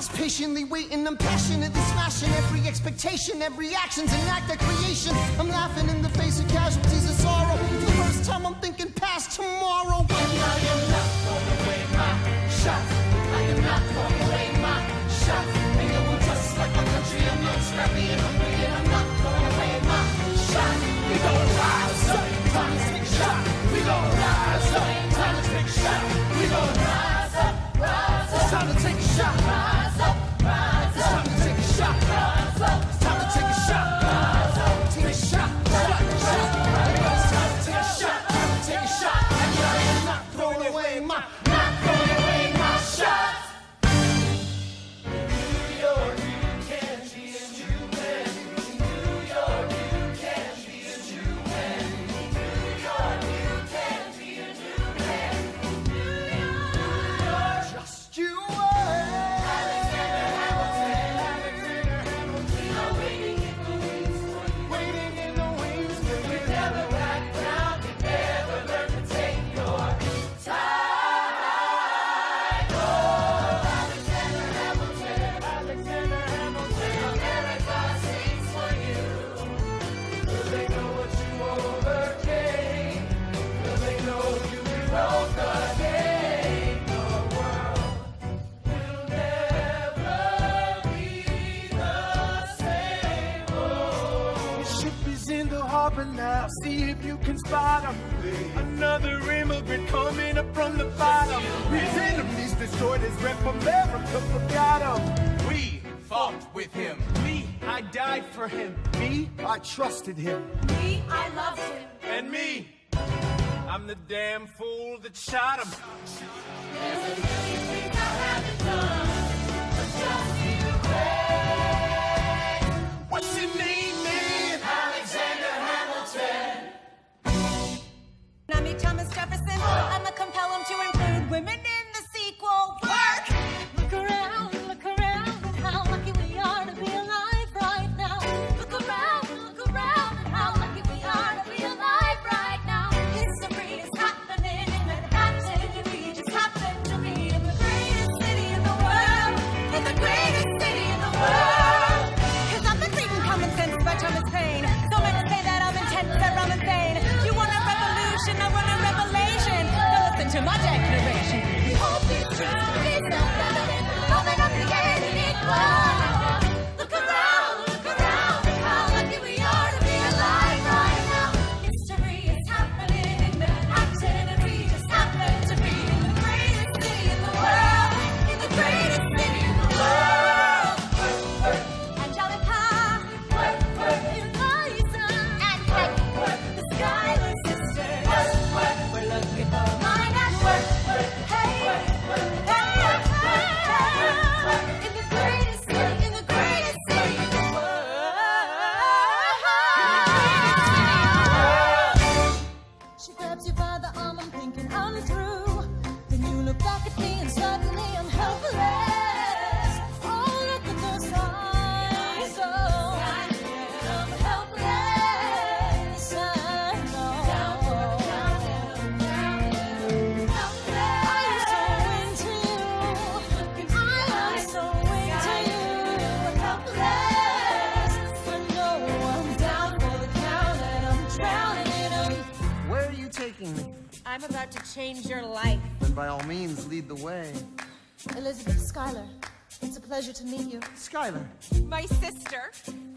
past, patiently waiting. I'm passionately smashing every expectation, every action's an act of creation. I'm laughing in the face of casualties of sorrow. For the first time I'm thinking past tomorrow. And I am not throwing away my shot. I am not throwing away my shot. And you will just like my country, I'm young, scrappy and hungry, and I'm not throwing away my shot. We gon' rise up, time to take a shot. We gon' rise up, time to take a shot. We gon' rise up, rise up. It's time to take a shot. Rise up, rise up. It's time to take a shot. Rise up. It's time to take a shot. Rise up. Take a shot. Shot. It's time to take a shot. Time to take a shot. And I am not throwing away my shot. New York, you can be a Jew man. New York, you can be a Jew man. New York, you can be a Jew man. New York, just you. Now, see if you can spot him. Another immigrant coming up from the bottom. His enemies destroyed his rep. America forgot him. We fought with him. I died for him. I trusted him. I loved him. And me, I'm the damn fool that shot him. There's a million things I haven't done, but just you wait. What's your name, man? Alexander Hamilton. I meet Thomas Jefferson. I'ma compel him to include women in the sequel. Work! Look around at how lucky we are to be alive right now. Look around at how lucky we are to be alive right now. History is happening in Manhattan, and we just happen to be in the greatest city in the world. In the greatest city in the world. 'Cause I've been reading Common Sense by Thomas Paine. So many say that I'm intense, that I'm insane. You want a revolution, I want a revelation. Now listen to my declaration. We hold these truths to be self-evident, open up the gate and equal. Look around at how lucky we are to be alive right now. History is happening in Manhattan, and we just happen to be in the greatest city in the world. In the greatest city in the world. Angelica, Eliza, and Peggy, the Schuyler sisters. We're looking for mine at work. Hey, in the greatest city, in the greatest city in the world. She grabs you by the arm, I'm thinking I'm through. Then you look back at me and suddenly I'm helpless. Oh, look at those eyes, oh, I'm helpless. I know. I'm so into you. I'm so into you. Helpless. I know I'm down for the count and I'm drowning in them. Where are you taking me? I'm about to change your life. Then by all means, lead the way. Elizabeth Schuyler, it's a pleasure to meet you. Skylar, My sister,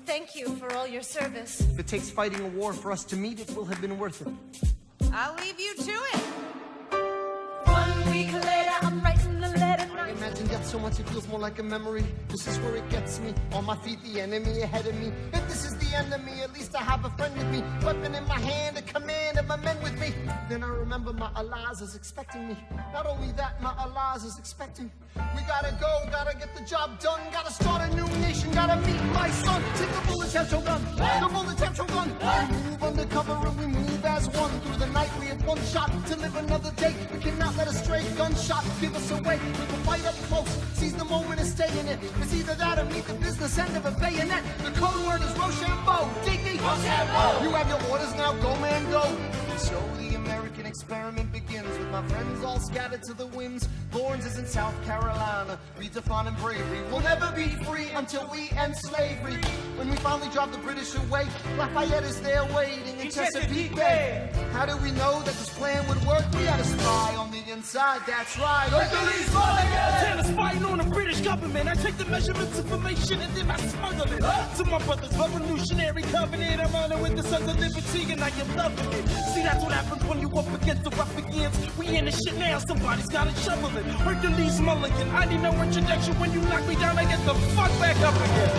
thank you for all your service. if it takes fighting a war for us to meet, it will have been worth it. I'll leave you to it. 1 week later, I'm writing a letter. I imagine death so much it feels more like a memory. This is where it gets me. On my feet, the enemy ahead of me. If this is the end of me, at least I have a friend with me. Weapon in my hand, a command of my men with me. Then I remember my Eliza's expecting me. Not only that, my Eliza's expecting. We gotta go, gotta get the job done. Gotta start a new nation, gotta meet my son. Take the bullets, have your gun. The bullets, have your gun. We move undercover and we move as one. Through the night, we have one shot to live another day. We cannot let a stray gunshot give us away. We will fight up close, seize the moment and stay in it. It's either that or meet the business end of a bayonet. The code word is Rochambeau. Dig me. Rochambeau. You have your orders now, go man, go. So the American experiment begins with my friends all scattered to the winds. Lawrence is in South Carolina, redefining bravery. We'll never be free until we end slavery. When we finally drive the British away, Lafayette is there waiting in Chesapeake Bay. How did we know that this plan would work? We had a spy on the inside, that's right. Hercules Mulligan! Spying on the British government. I take the measurements, information, and then I smuggle it to my brother's revolutionary covenant. I'm on it with the Sons of Liberty, and I am loving it. See, that's what happens when you up against the Ruffians. We in the shit now, somebody's gotta shovel it. Hercules Mulligan, I need no introduction. When you knock me down, I get the fuck back up again.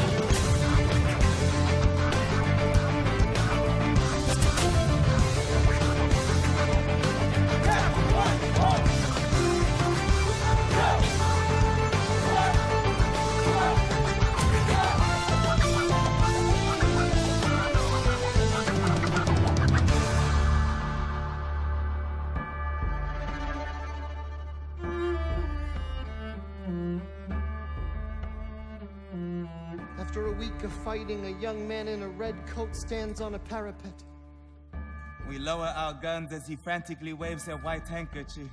After a week of fighting, a young man in a red coat stands on a parapet. We lower our guns as he frantically waves a white handkerchief.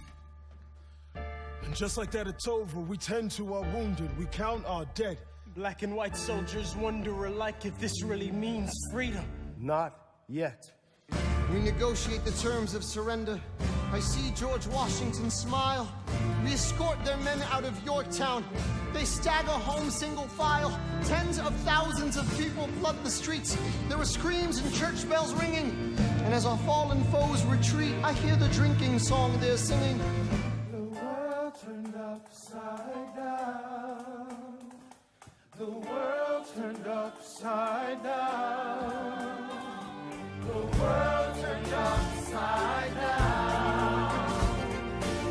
And just like that, it's over. We tend to our wounded. We count our dead. Black and white soldiers wonder alike if this really means freedom. Not yet. We negotiate the terms of surrender. I see George Washington smile. We escort their men out of Yorktown. They stagger home single file. Tens of thousands of people flood the streets. There are screams and church bells ringing. And as our fallen foes retreat, I hear the drinking song they're singing. The world turned upside down. The world turned upside down. The world turned upside down.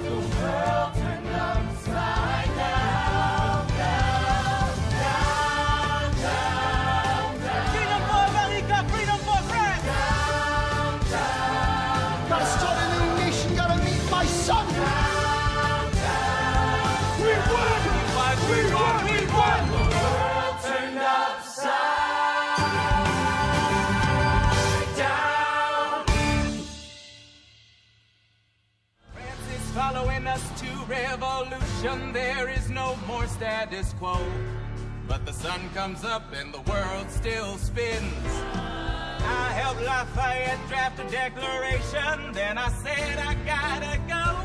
The world turned upside down, down, down, down, down. Freedom for America, freedom for France! Down, down, Gotta start a new nation, gotta meet my son. down, down. We won! We won! We won! The world turned upside down. France is following us to revolution. There is no more status quo. But the sun comes up and the world still spins. I helped Lafayette draft a declaration. Then I said I gotta go.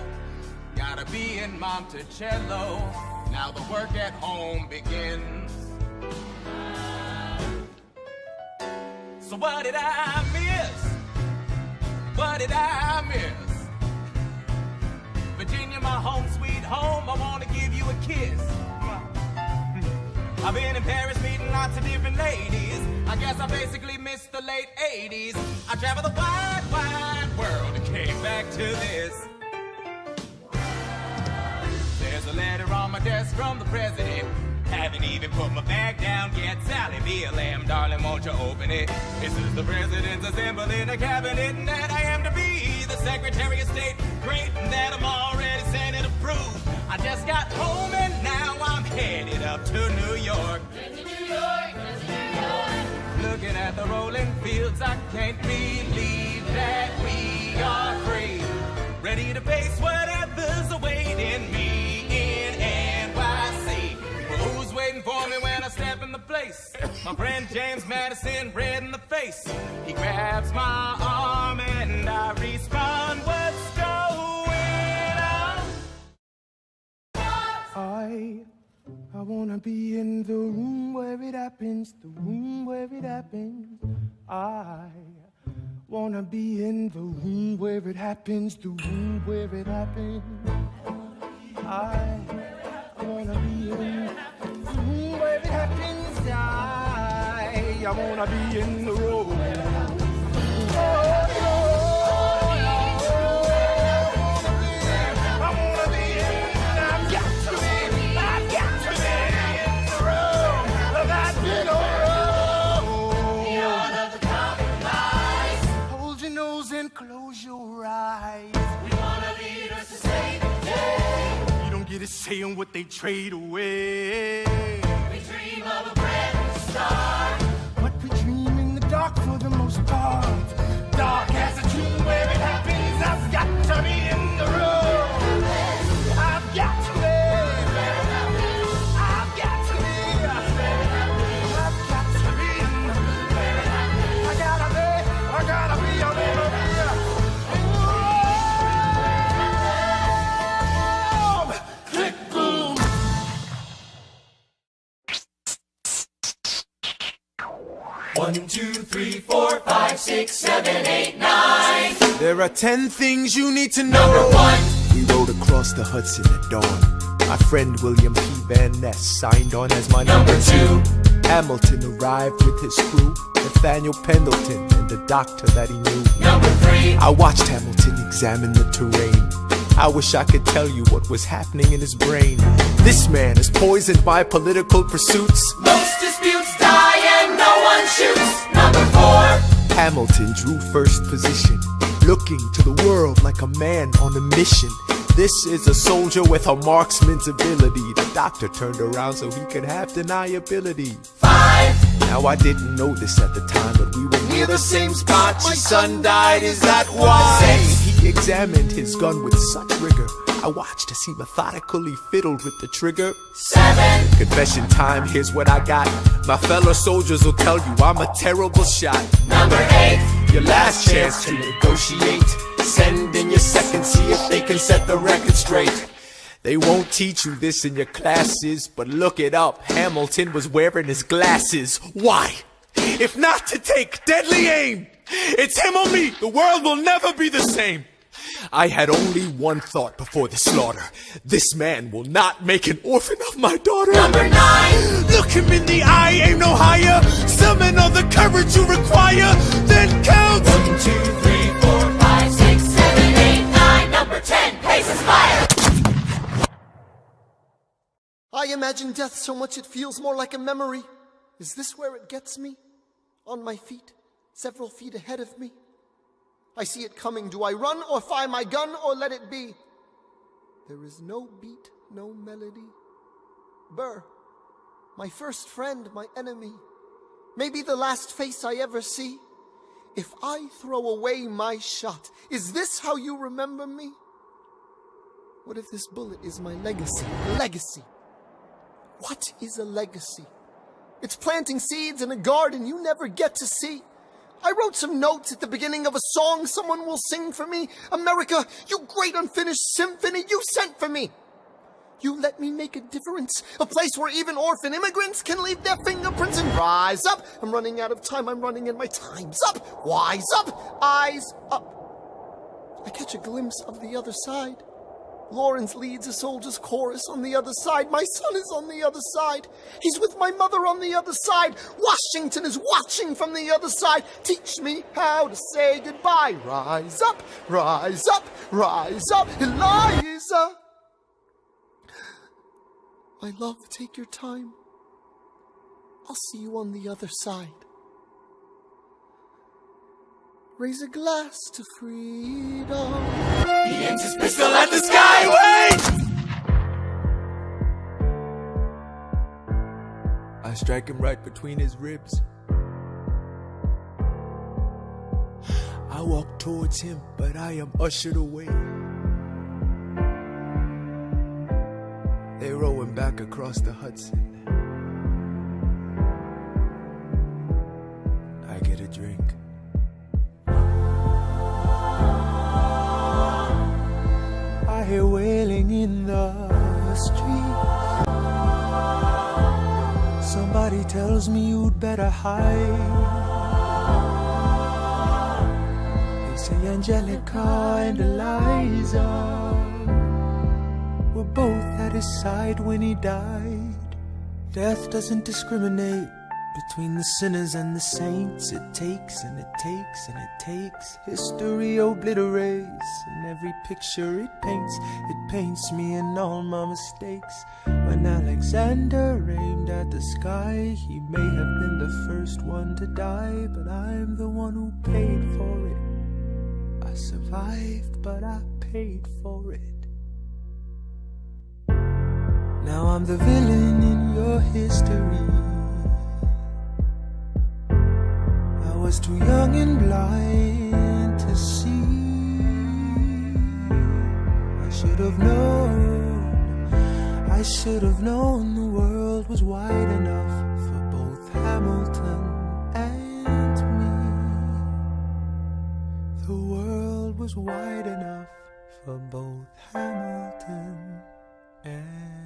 Gotta be in Monticello. Now the work at home begins. So what did I miss? What did I miss? Virginia, my home sweet home, I wanna give you a kiss. I've been in Paris meeting lots of different ladies. I guess I basically missed the late 80s. I traveled the wide, wide world and came back to this. There's a letter on my desk from the president. Haven't even put my bag down yet. Sally BLM, darling, won't you open it? This is the president's assembling a cabinet, and that I am to be the Secretary of State. Great, and that I'm already Senate approved. I just got home and now I'm headed up to New York. Looking at the rolling fields, I can't believe that we are free. Ready to face whatever's awaiting me in NYC. Well, who's waiting for me when I step in the place? My friend James Madison, red in the face. He grabs my arm and I respond, what's going on? I wanna be in the room where it happens, the room where it happens. I wanna be in the room where it happens, the room where it happens. I wanna be in the room where it happens. I wanna be in the room. Close your eyes. We want our leaders to save the day. You don't get to saying what they trade away. We dream of a brand new start, but we dream in the dark for the most part. Dark as a dream where it happens. I've got to 1, 2, 3, 4, 5, 6, 7, 8, 9. There are 10 things you need to know. Number 1. We rode across the Hudson at dawn. My friend William P. Van Ness signed on as my Number 2. Hamilton arrived with his crew, Nathaniel Pendleton and the doctor that he knew. Number 3. I watched Hamilton examine the terrain. I wish I could tell you what was happening in his brain. This man has poisoned my political pursuits. Most disputes die and no one shoots. Number 4. Hamilton drew first position, looking to the world like a man on a mission. This is a soldier with a marksman's ability. The doctor turned around so he could have deniability. 5. Now I didn't know this at the time, but we were near the same spot. My son died, is that why? He examined his gun with such rigor. I watched as he methodically fiddled with the trigger. 7. Confession time, here's what I got. My fellow soldiers will tell you I'm a terrible shot. Number 8. Your last chance to negotiate. Send in your second, see if they can set the record straight. They won't teach you this in your classes, but look it up. Hamilton was wearing his glasses. Why? If not to take deadly aim. It's him or me. The world will never be the same. I had only one thought before the slaughter. This man will not make an orphan of my daughter. Number 9. Look him in the eye, aim no higher. Summon all the courage you require. Then count. 1, 2, 3, 4, 5, 6, 7, 8, 9. Number 10. Paces fire. I imagine death so much it feels more like a memory. Is this where it gets me? On my feet, several feet ahead of me. I see it coming. Do I run or fire my gun or let it be? There is no beat, no melody. Burr, my first friend, my enemy. Maybe the last face I ever see. If I throw away my shot, is this how you remember me? What if this bullet is my legacy? Legacy. What is a legacy? It's planting seeds in a garden you never get to see. I wrote some notes at the beginning of a song someone will sing for me. America, you great unfinished symphony you sent for me. You let me make a difference, a place where even orphan immigrants can leave their fingerprints and rise up. I'm running out of time, I'm running and my time's up. Wise up, eyes up. I catch a glimpse of the other side. Lawrence leads a soldier's chorus on the other side. My son is on the other side. He's with my mother on the other side. Washington is watching from the other side. Teach me how to say goodbye. Rise up, rise up, rise up, Eliza. My love, take your time. I'll see you on the other side. Raise a glass to freedom. He aims his pistol at the sky. Wait! I strike him right between his ribs. I walk towards him, but I am ushered away. They row him back across the Hudson. I get a drink. I hear wailing in the street. Somebody tells me you'd better hide. They say Angelica and Eliza were both at his side when he died. Death doesn't discriminate between the sinners and the saints. It takes and it takes and it takes. History obliterates, and every picture it paints me in all my mistakes. When Alexander aimed at the sky, he may have been the first one to die, but I'm the one who paid for it. I survived, but I paid for it. Now I'm the villain in your history. I was too young and blind to see. I should have known the world was wide enough for both Hamilton and me. The world was wide enough for both Hamilton and